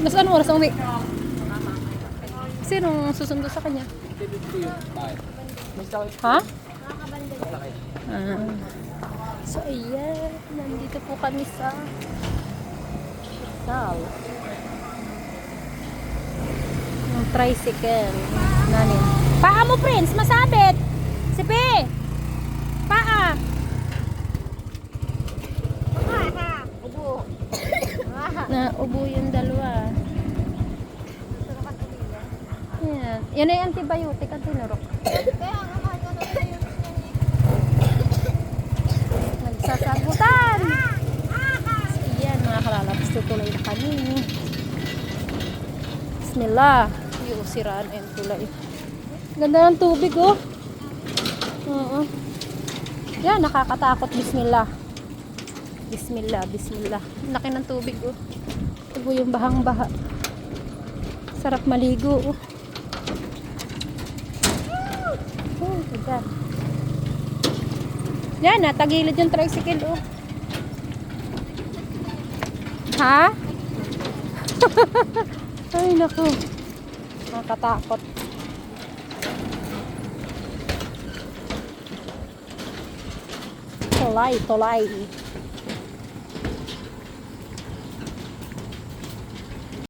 Mas anong oras ang uwi? Sino susundo sa kanya? Ha? So, ayan. Nandito po kami sa Sal. Yung tricycle namin. Paa mo, Prince! Masabit! Sipi! Paa! Ubo yung dalawa. Yan. Yan ay antibiotic at tinurok. Nagsasagutan! Yan, mga kalalabas. Tutuloy na kami. Bismillah. Yung siraan yung tulay. Ganda ng tubig, oh. Oo. Yan, nakakatakot. Bismillah. Bismillah, bismillah. Laki ng tubig, oh. Tubo yung bahang-baha. Sarap maligo, oh. Oh, ganda. Yan, natagilid yung tricycle, oh. Ha? Ay, naku. Nakakatakot. Tolay, tolay.